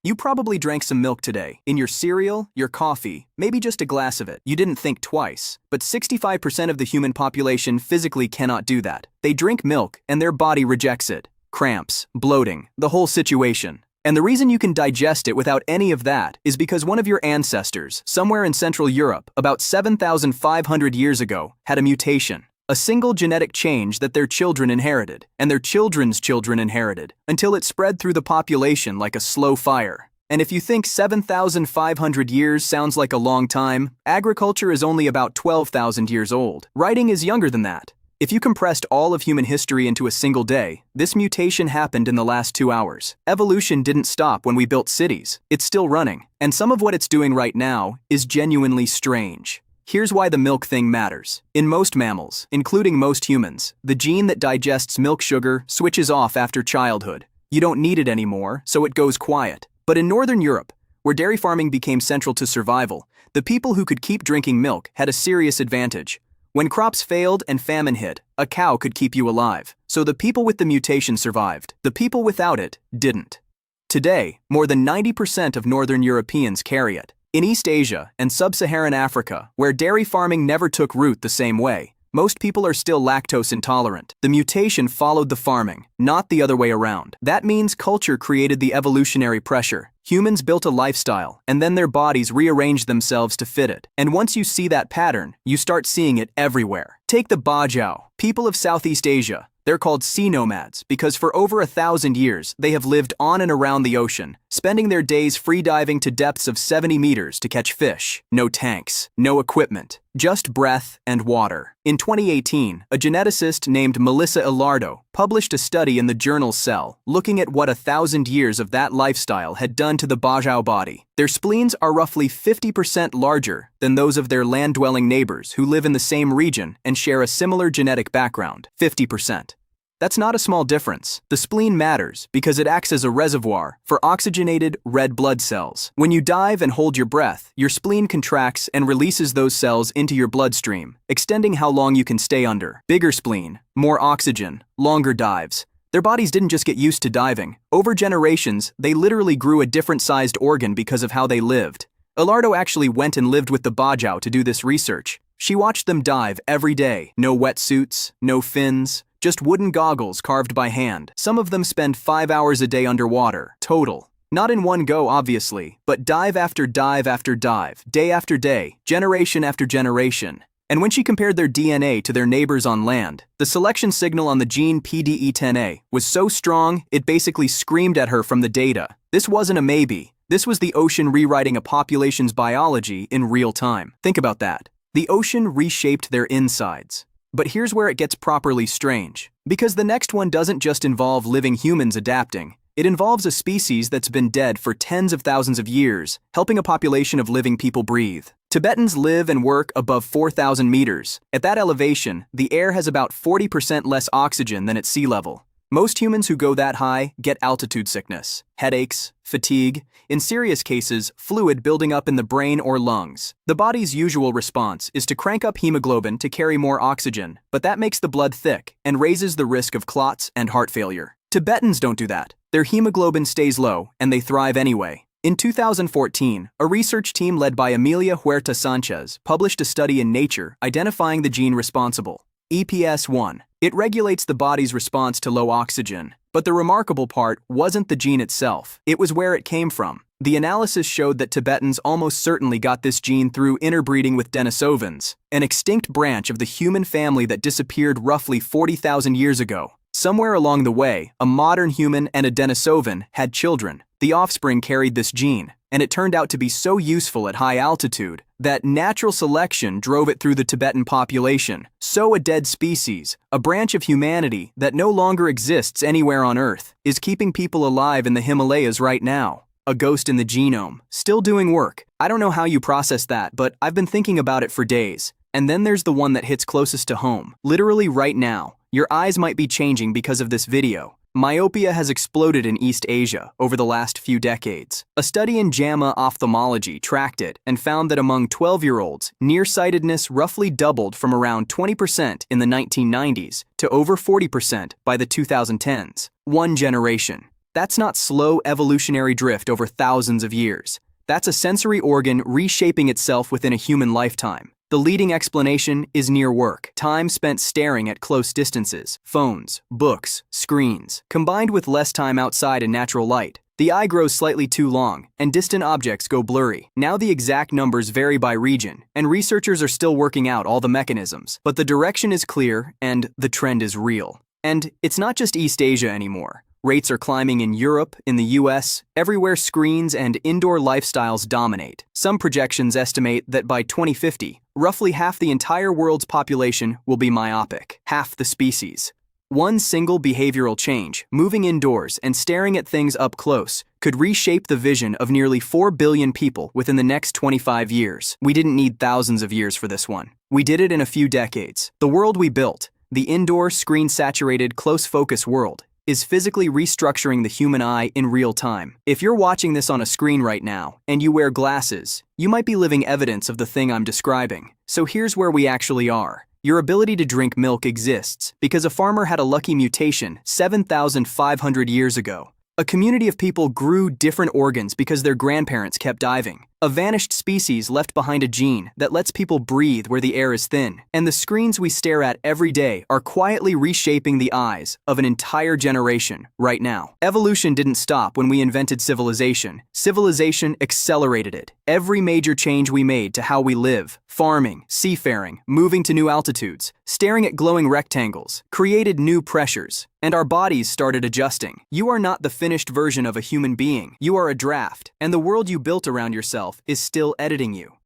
You probably drank some milk today, in your cereal, your coffee, maybe just a glass of it. You didn't think twice. But 65% of the human population physically cannot do that. They drink milk, and their body rejects it. Cramps, bloating, the whole situation. And the reason you can digest it without any of that is because one of your ancestors, somewhere in Central Europe, about 7,500 years ago, had a mutation. A single genetic change that their children inherited, and their children's children inherited, until it spread through the population like a slow fire. And if you think 7,500 years sounds like a long time, agriculture is only about 12,000 years old. Writing is younger than that. If you compressed all of human history into a single day, this mutation happened in the last 2 hours. Evolution didn't stop when we built cities. It's still running. And some of what it's doing right now is genuinely strange. Here's why the milk thing matters. In most mammals, including most humans, the gene that digests milk sugar switches off after childhood. You don't need it anymore, so it goes quiet. But in Northern Europe, where dairy farming became central to survival, the people who could keep drinking milk had a serious advantage. When crops failed and famine hit, a cow could keep you alive. So the people with the mutation survived. The people without it didn't. Today, more than 90% of Northern Europeans carry it. In East Asia and Sub-Saharan Africa, where dairy farming never took root the same way, most people are still lactose intolerant. The mutation followed the farming, not the other way around. That means culture created the evolutionary pressure. Humans built a lifestyle, and then their bodies rearranged themselves to fit it. And once you see that pattern, you start seeing it everywhere. Take the Bajau, people of Southeast Asia. They're called sea nomads because for over 1,000 years, they have lived on and around the ocean, spending their days freediving to depths of 70 meters to catch fish. No tanks, no equipment, just breath and water. In 2018, a geneticist named Melissa Ilardo published a study in the journal Cell, looking at what 1,000 years of that lifestyle had done to the Bajau body. Their spleens are roughly 50% larger than those of their land-dwelling neighbors who live in the same region and share a similar genetic background, 50%. That's not a small difference. The spleen matters because it acts as a reservoir for oxygenated red blood cells. When you dive and hold your breath, your spleen contracts and releases those cells into your bloodstream, extending how long you can stay under. Bigger spleen, more oxygen, longer dives. Their bodies didn't just get used to diving. Over generations, they literally grew a different-sized organ because of how they lived. Ilardo actually went and lived with the Bajau to do this research. She watched them dive every day. No wetsuits, no fins, just wooden goggles carved by hand. Some of them spend 5 hours a day underwater, total. Not in one go, obviously, but dive after dive after dive, day after day, generation after generation. And when she compared their DNA to their neighbors on land, the selection signal on the gene PDE10A was so strong it basically screamed at her from the data. This wasn't a maybe. This was the ocean rewriting a population's biology in real time. Think about that. The ocean reshaped their insides. But here's where it gets properly strange. Because the next one doesn't just involve living humans adapting. It involves a species that's been dead for tens of thousands of years, helping a population of living people breathe. Tibetans live and work above 4,000 meters. At that elevation, the air has about 40% less oxygen than at sea level. Most humans who go that high get altitude sickness, headaches, fatigue, in serious cases, fluid building up in the brain or lungs. The body's usual response is to crank up hemoglobin to carry more oxygen, but that makes the blood thick and raises the risk of clots and heart failure. Tibetans don't do that. Their hemoglobin stays low, and they thrive anyway. In 2014, a research team led by Emilia Huerta Sanchez published a study in Nature identifying the gene responsible, EPS1. It regulates the body's response to low oxygen. But the remarkable part wasn't the gene itself, it was where it came from. The analysis showed that Tibetans almost certainly got this gene through interbreeding with Denisovans, an extinct branch of the human family that disappeared roughly 40,000 years ago. Somewhere along the way, a modern human and a Denisovan had children. The offspring carried this gene, and it turned out to be so useful at high altitude that natural selection drove it through the Tibetan population. So a dead species, a branch of humanity that no longer exists anywhere on Earth, is keeping people alive in the Himalayas right now. A ghost in the genome, still doing work. I don't know how you process that, but I've been thinking about it for days. And then there's the one that hits closest to home. Literally right now, your eyes might be changing because of this video. Myopia has exploded in East Asia over the last few decades. A study in JAMA Ophthalmology tracked it and found that among 12-year-olds, nearsightedness roughly doubled from around 20% in the 1990s to over 40% by the 2010s. One generation. That's not slow evolutionary drift over thousands of years. That's a sensory organ reshaping itself within a human lifetime. The leading explanation is near work, time spent staring at close distances, phones, books, screens. Combined with less time outside in natural light, the eye grows slightly too long, and distant objects go blurry. Now the exact numbers vary by region, and researchers are still working out all the mechanisms. But the direction is clear, and the trend is real. And it's not just East Asia anymore. Rates are climbing in Europe, in the US, everywhere screens and indoor lifestyles dominate. Some projections estimate that by 2050, roughly half the entire world's population will be myopic, half the species. One single behavioral change, moving indoors and staring at things up close, could reshape the vision of nearly 4 billion people within the next 25 years. We didn't need thousands of years for this one. We did it in a few decades. The world we built, the indoor, screen-saturated, close-focus world, is physically restructuring the human eye in real time. If you're watching this on a screen right now, and you wear glasses, you might be living evidence of the thing I'm describing. So here's where we actually are. Your ability to drink milk exists because a farmer had a lucky mutation 7,500 years ago. A community of people grew different organs because their grandparents kept diving. A vanished species left behind a gene that lets people breathe where the air is thin. And the screens we stare at every day are quietly reshaping the eyes of an entire generation right now. Evolution didn't stop when we invented civilization. Civilization accelerated it. Every major change we made to how we live, farming, seafaring, moving to new altitudes, staring at glowing rectangles, created new pressures, and our bodies started adjusting. You are not the finished version of a human being. You are a draft, and the world you built around yourself is still editing you.